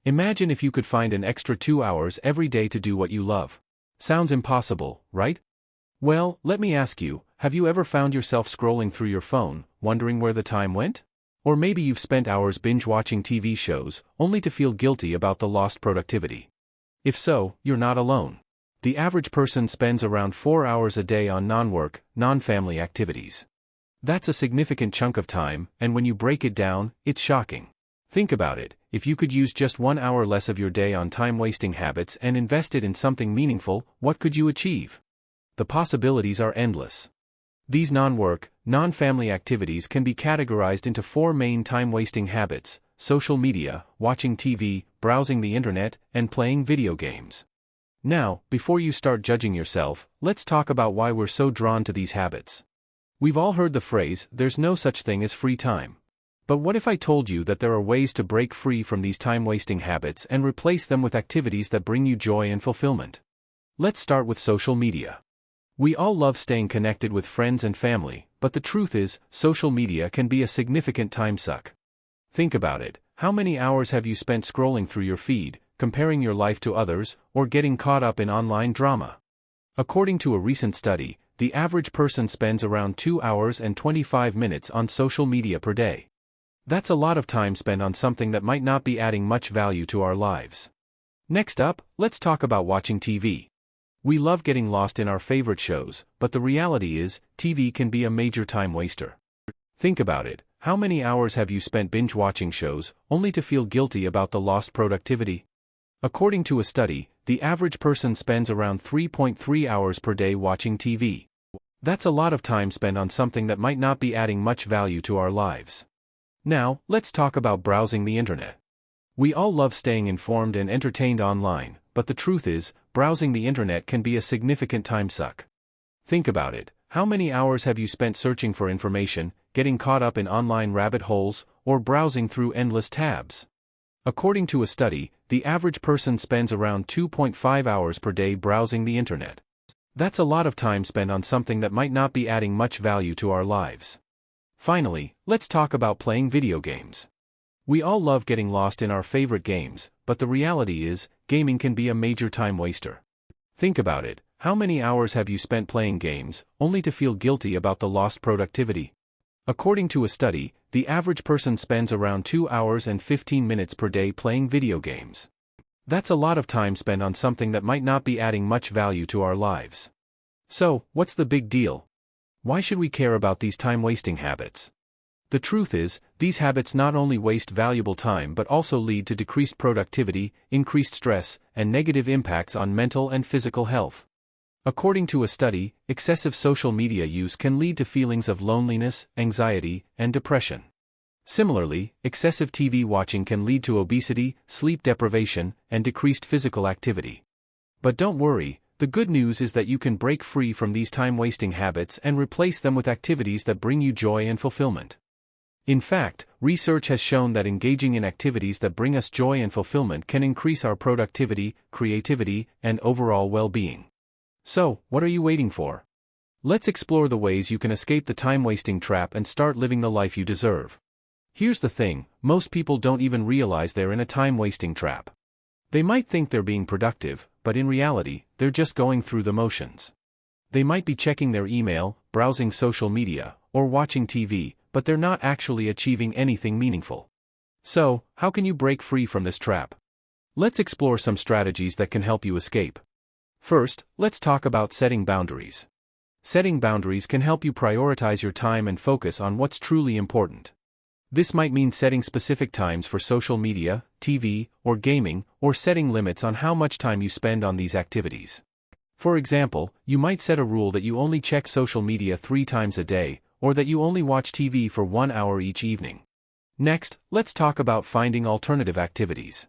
Imagine if you could find an extra 2 hours every day to do what you love. Sounds impossible, right? Well, let me ask you, have you ever found yourself scrolling through your phone, wondering where the time went? Or maybe you've spent hours binge-watching TV shows, only to feel guilty about the lost productivity. If so, you're not alone. The average person spends around 4 hours a day on non-work, non-family activities. That's a significant chunk of time, and when you break it down, it's shocking. Think about it, if you could use just 1 hour less of your day on time-wasting habits and invest it in something meaningful, what could you achieve? The possibilities are endless. These non-work, non-family activities can be categorized into 4 main time-wasting habits: social media, watching TV, browsing the internet, and playing video games. Now, before you start judging yourself, let's talk about why we're so drawn to these habits. We've all heard the phrase, "there's no such thing as free time." But what if I told you that there are ways to break free from these time-wasting habits and replace them with activities that bring you joy and fulfillment? Let's start with social media. We all love staying connected with friends and family, but the truth is, social media can be a significant time suck. Think about it, how many hours have you spent scrolling through your feed, comparing your life to others, or getting caught up in online drama? According to a recent study, the average person spends around 2 hours and 25 minutes on social media per day. That's a lot of time spent on something that might not be adding much value to our lives. Next up, let's talk about watching TV. We love getting lost in our favorite shows, but the reality is, TV can be a major time waster. Think about it, how many hours have you spent binge-watching shows, only to feel guilty about the lost productivity? According to a study, the average person spends around 3.3 hours per day watching TV. That's a lot of time spent on something that might not be adding much value to our lives. Now, let's talk about browsing the internet. We all love staying informed and entertained online, but the truth is, browsing the internet can be a significant time suck. Think about it, how many hours have you spent searching for information, getting caught up in online rabbit holes, or browsing through endless tabs? According to a study, the average person spends around 2.5 hours per day browsing the internet. That's a lot of time spent on something that might not be adding much value to our lives. Finally, let's talk about playing video games. We all love getting lost in our favorite games, but the reality is, gaming can be a major time waster. Think about it, how many hours have you spent playing games, only to feel guilty about the lost productivity? According to a study, the average person spends around 2 hours and 15 minutes per day playing video games. That's a lot of time spent on something that might not be adding much value to our lives. So, what's the big deal? Why should we care about these time-wasting habits? The truth is, these habits not only waste valuable time but also lead to decreased productivity, increased stress, and negative impacts on mental and physical health. According to a study, excessive social media use can lead to feelings of loneliness, anxiety, and depression. Similarly, excessive TV watching can lead to obesity, sleep deprivation, and decreased physical activity. But don't worry, the good news is that you can break free from these time-wasting habits and replace them with activities that bring you joy and fulfillment. In fact, research has shown that engaging in activities that bring us joy and fulfillment can increase our productivity, creativity, and overall well-being. So, what are you waiting for? Let's explore the ways you can escape the time-wasting trap and start living the life you deserve. Here's the thing, most people don't even realize they're in a time-wasting trap. They might think they're being productive, but in reality, they're just going through the motions. They might be checking their email, browsing social media, or watching TV, but they're not actually achieving anything meaningful. So, how can you break free from this trap? Let's explore some strategies that can help you escape. First, let's talk about setting boundaries. Setting boundaries can help you prioritize your time and focus on what's truly important. This might mean setting specific times for social media, TV, or gaming, or setting limits on how much time you spend on these activities. For example, you might set a rule that you only check social media 3 times a day, or that you only watch TV for 1 hour each evening. Next, let's talk about finding alternative activities.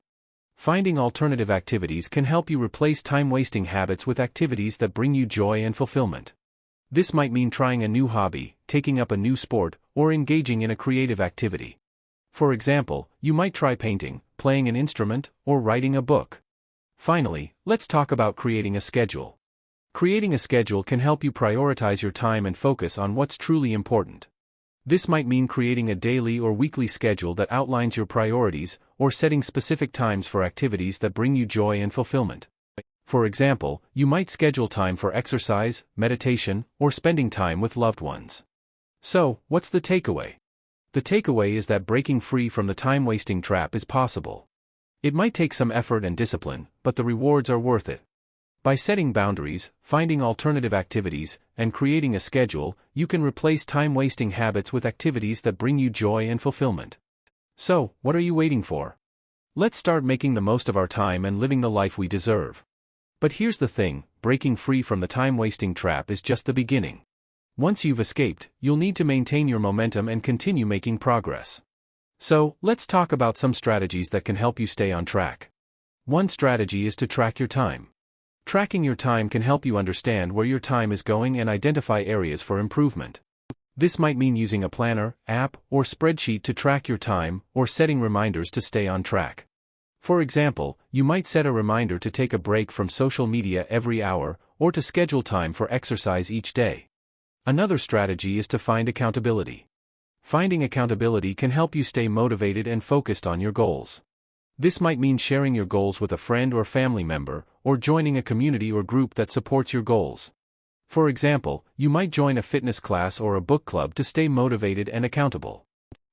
Finding alternative activities can help you replace time-wasting habits with activities that bring you joy and fulfillment. This might mean trying a new hobby, taking up a new sport, or engaging in a creative activity. For example, you might try painting, playing an instrument, or writing a book. Finally, let's talk about creating a schedule. Creating a schedule can help you prioritize your time and focus on what's truly important. This might mean creating a daily or weekly schedule that outlines your priorities, or setting specific times for activities that bring you joy and fulfillment. For example, you might schedule time for exercise, meditation, or spending time with loved ones. So, what's the takeaway? The takeaway is that breaking free from the time-wasting trap is possible. It might take some effort and discipline, but the rewards are worth it. By setting boundaries, finding alternative activities, and creating a schedule, you can replace time-wasting habits with activities that bring you joy and fulfillment. So, what are you waiting for? Let's start making the most of our time and living the life we deserve. But here's the thing, breaking free from the time-wasting trap is just the beginning. Once you've escaped, you'll need to maintain your momentum and continue making progress. So, let's talk about some strategies that can help you stay on track. One strategy is to track your time. Tracking your time can help you understand where your time is going and identify areas for improvement. This might mean using a planner, app, or spreadsheet to track your time, or setting reminders to stay on track. For example, you might set a reminder to take a break from social media every hour, or to schedule time for exercise each day. Another strategy is to find accountability. Finding accountability can help you stay motivated and focused on your goals. This might mean sharing your goals with a friend or family member, or joining a community or group that supports your goals. For example, you might join a fitness class or a book club to stay motivated and accountable.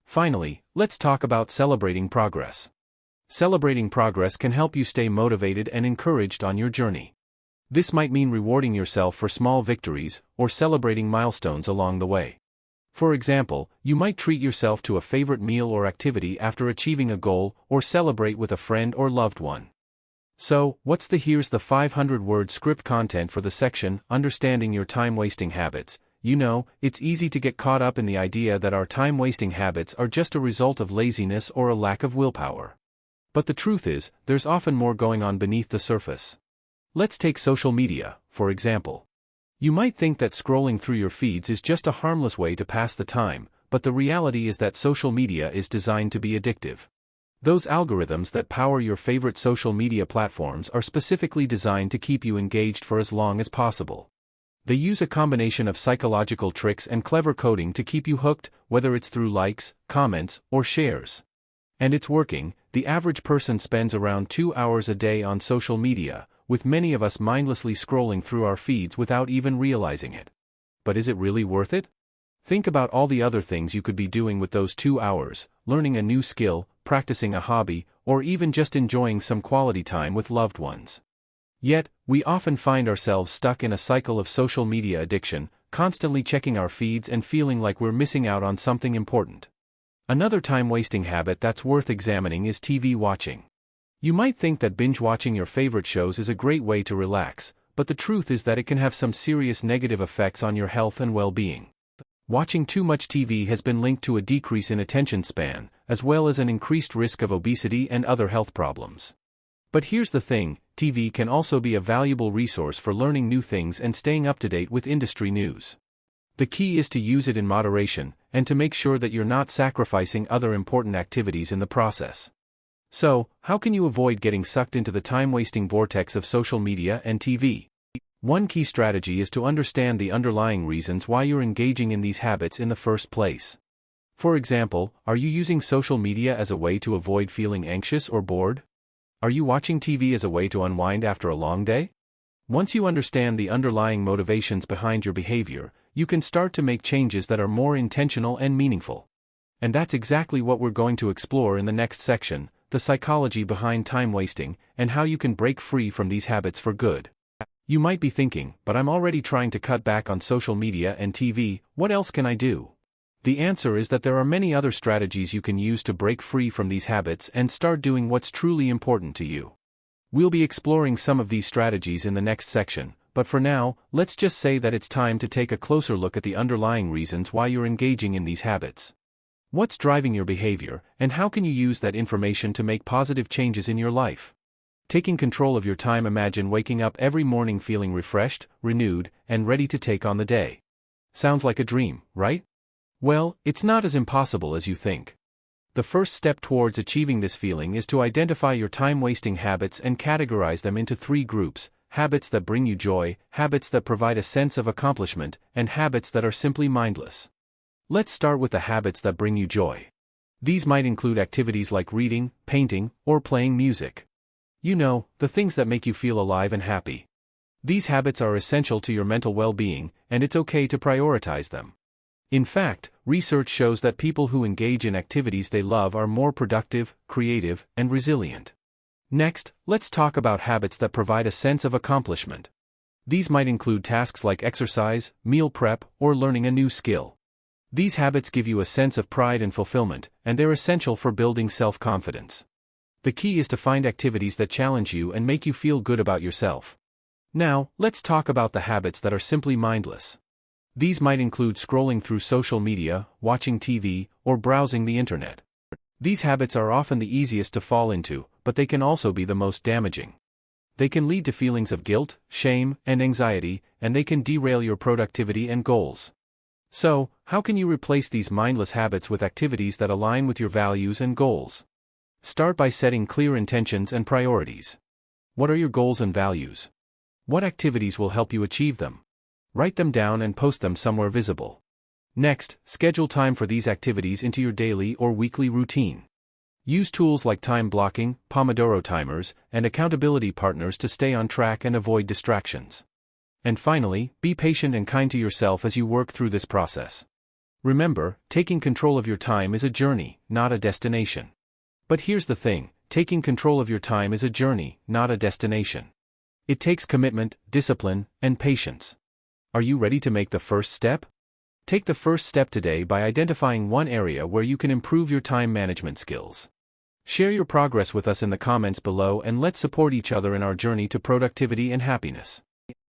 Finally, let's talk about celebrating progress. Celebrating progress can help you stay motivated and encouraged on your journey. This might mean rewarding yourself for small victories, or celebrating milestones along the way. For example, you might treat yourself to a favorite meal or activity after achieving a goal, or celebrate with a friend or loved one. So, here's the 500-word script content for the section, Understanding Your Time-Wasting Habits. You know, it's easy to get caught up in the idea that our time-wasting habits are just a result of laziness or a lack of willpower. But the truth is, there's often more going on beneath the surface. Let's take social media, for example. You might think that scrolling through your feeds is just a harmless way to pass the time, but the reality is that social media is designed to be addictive. Those algorithms that power your favorite social media platforms are specifically designed to keep you engaged for as long as possible. They use a combination of psychological tricks and clever coding to keep you hooked, whether it's through likes, comments, or shares. And it's working. The average person spends around 2 hours a day on social media, with many of us mindlessly scrolling through our feeds without even realizing it. But is it really worth it? Think about all the other things you could be doing with those 2 hours, learning a new skill, practicing a hobby, or even just enjoying some quality time with loved ones. Yet, we often find ourselves stuck in a cycle of social media addiction, constantly checking our feeds and feeling like we're missing out on something important. Another time-wasting habit that's worth examining is TV watching. You might think that binge-watching your favorite shows is a great way to relax, but the truth is that it can have some serious negative effects on your health and well-being. Watching too much TV has been linked to a decrease in attention span, as well as an increased risk of obesity and other health problems. But here's the thing, TV can also be a valuable resource for learning new things and staying up to date with industry news. The key is to use it in moderation, and to make sure that you're not sacrificing other important activities in the process. So, how can you avoid getting sucked into the time-wasting vortex of social media and TV? One key strategy is to understand the underlying reasons why you're engaging in these habits in the first place. For example, are you using social media as a way to avoid feeling anxious or bored? Are you watching TV as a way to unwind after a long day? Once you understand the underlying motivations behind your behavior, you can start to make changes that are more intentional and meaningful. And that's exactly what we're going to explore in the next section, the psychology behind time wasting, and how you can break free from these habits for good. You might be thinking, but I'm already trying to cut back on social media and TV, what else can I do? The answer is that there are many other strategies you can use to break free from these habits and start doing what's truly important to you. We'll be exploring some of these strategies in the next section, but for now, let's just say that it's time to take a closer look at the underlying reasons why you're engaging in these habits. What's driving your behavior, and how can you use that information to make positive changes in your life? Taking control of your time. Imagine waking up every morning feeling refreshed, renewed, and ready to take on the day. Sounds like a dream, right? Well, it's not as impossible as you think. The first step towards achieving this feeling is to identify your time-wasting habits and categorize them into 3 groups: habits that bring you joy, habits that provide a sense of accomplishment, and habits that are simply mindless. Let's start with the habits that bring you joy. These might include activities like reading, painting, or playing music. You know, the things that make you feel alive and happy. These habits are essential to your mental well-being, and it's okay to prioritize them. In fact, research shows that people who engage in activities they love are more productive, creative, and resilient. Next, let's talk about habits that provide a sense of accomplishment. These might include tasks like exercise, meal prep, or learning a new skill. These habits give you a sense of pride and fulfillment, and they're essential for building self-confidence. The key is to find activities that challenge you and make you feel good about yourself. Now, let's talk about the habits that are simply mindless. These might include scrolling through social media, watching TV, or browsing the internet. These habits are often the easiest to fall into, but they can also be the most damaging. They can lead to feelings of guilt, shame, and anxiety, and they can derail your productivity and goals. So, how can you replace these mindless habits with activities that align with your values and goals? Start by setting clear intentions and priorities. What are your goals and values? What activities will help you achieve them? Write them down and post them somewhere visible. Next, schedule time for these activities into your daily or weekly routine. Use tools like time blocking, Pomodoro timers, and accountability partners to stay on track and avoid distractions. And finally, be patient and kind to yourself as you work through this process. Remember, taking control of your time is a journey, not a destination. But here's the thing, taking control of your time is a journey, not a destination. It takes commitment, discipline, and patience. Are you ready to make the first step? Take the first step today by identifying one area where you can improve your time management skills. Share your progress with us in the comments below and let's support each other in our journey to productivity and happiness.